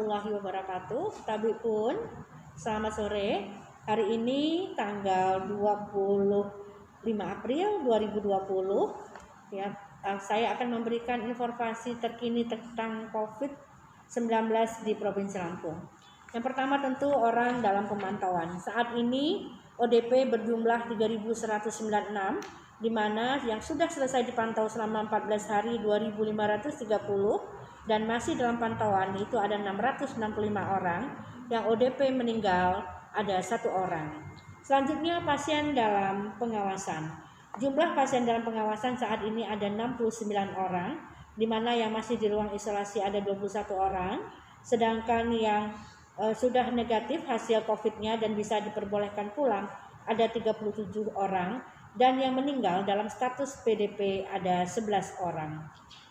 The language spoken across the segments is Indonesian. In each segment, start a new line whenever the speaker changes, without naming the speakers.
warahmatullahi wabarakatuh. Tabib pun, selamat sore. Hari ini tanggal 25 April 2020 ya, saya akan memberikan informasi terkini tentang COVID-19 di Provinsi Lampung. Yang pertama tentu orang dalam pemantauan. Saat ini ODP berjumlah 3.196, di mana yang sudah selesai dipantau selama 14 hari 2.530 dan masih dalam pantauan itu ada 665 orang, yang ODP meninggal ada 1 orang. Selanjutnya pasien dalam pengawasan. Jumlah pasien dalam pengawasan saat ini ada 69 orang, di mana yang masih di ruang isolasi ada 21 orang, sedangkan yang sudah negatif hasil COVID-nya dan bisa diperbolehkan pulang ada 37 orang, dan yang meninggal dalam status PDP ada 11 orang.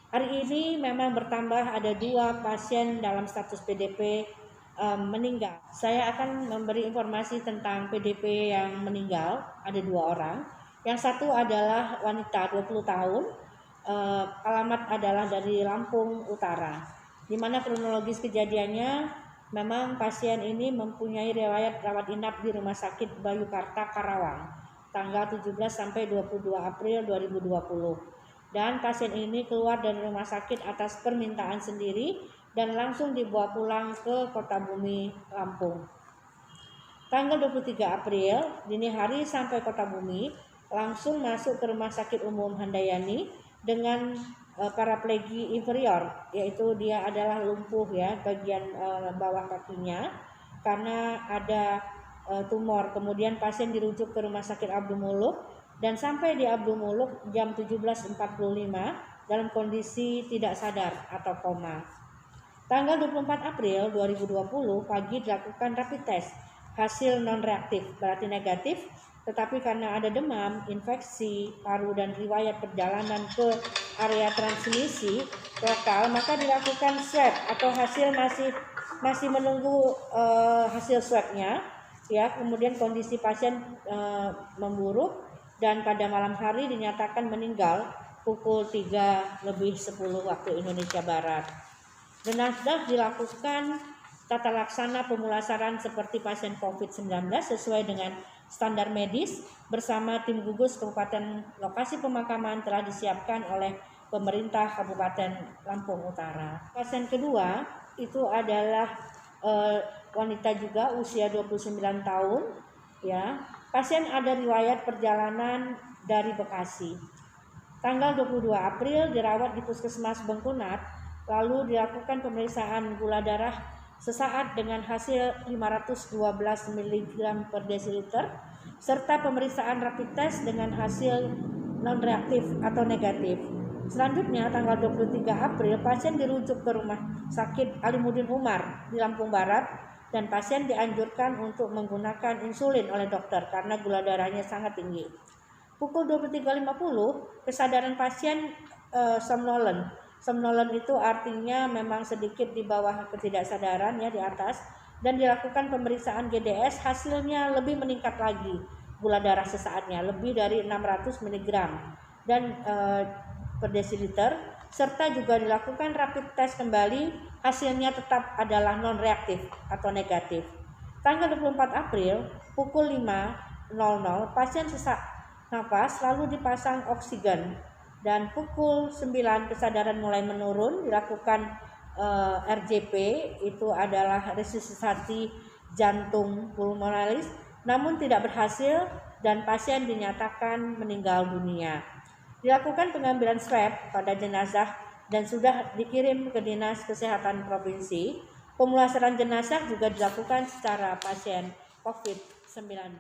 Hari ini memang bertambah ada 2 pasien dalam status PDP meninggal. Saya akan memberi informasi tentang PDP yang meninggal, ada 2 orang. Yang satu adalah wanita 20 tahun, alamat adalah dari Lampung Utara, di mana kronologis kejadiannya memang pasien ini mempunyai riwayat rawat inap di Rumah Sakit Bayukarta Karawang tanggal 17 sampai 22 April 2020. Dan pasien ini keluar dari rumah sakit atas permintaan sendiri dan langsung dibawa pulang ke Kota Bumi, Lampung. Tanggal 23 April dini hari sampai Kota Bumi, langsung masuk ke Rumah Sakit Umum Handayani dengan paraplegi inferior, yaitu dia adalah lumpuh ya bagian bawah kakinya karena ada tumor. Kemudian pasien dirujuk ke Rumah Sakit Abdul Muluk dan sampai di Abdul Muluk jam 17.45 dalam kondisi tidak sadar atau koma. Tanggal 24 April 2020 pagi dilakukan rapid test, hasil non-reaktif berarti negatif, tetapi karena ada demam, infeksi paru dan riwayat perjalanan ke area transmisi lokal, maka dilakukan swab atau hasil masih menunggu hasil swabnya ya. Kemudian kondisi pasien memburuk dan pada malam hari dinyatakan meninggal pukul 3:10 waktu Indonesia Barat. Jenazah dilakukan tata laksana pemulasaran seperti pasien COVID-19 sesuai dengan standar medis bersama tim gugus kabupaten. Lokasi pemakaman telah disiapkan oleh pemerintah Kabupaten Lampung Utara. Pasien kedua itu adalah wanita juga usia 29 tahun ya. Pasien ada riwayat perjalanan dari Bekasi. Tanggal 22 April dirawat di Puskesmas Bengkunat, lalu dilakukan pemeriksaan gula darah sesaat dengan hasil 512 mg per desiliter serta pemeriksaan rapid test dengan hasil non-reaktif atau negatif. Selanjutnya tanggal 23 April pasien dirujuk ke Rumah Sakit Alimuddin Umar di Lampung Barat dan pasien dianjurkan untuk menggunakan insulin oleh dokter karena gula darahnya sangat tinggi. Pukul 23.50 kesadaran pasien somnolent. Somnolent itu artinya memang sedikit di bawah ketidaksadaran ya, di atas, dan dilakukan pemeriksaan GDS, hasilnya lebih meningkat lagi gula darah sesaatnya lebih dari 600 mg dan per desiliter, serta juga dilakukan rapid test kembali, hasilnya tetap adalah non-reaktif atau negatif. Tanggal 24 April pukul 5.00 pasien sesak nafas lalu dipasang oksigen dan pukul 9 kesadaran mulai menurun, dilakukan RJP, itu adalah resusitasi jantung pulmonalis, namun tidak berhasil dan pasien dinyatakan meninggal dunia. Dilakukan pengambilan swab pada jenazah dan sudah dikirim ke Dinas Kesehatan Provinsi. Pemulasaran jenazah juga dilakukan secara pasien COVID-19.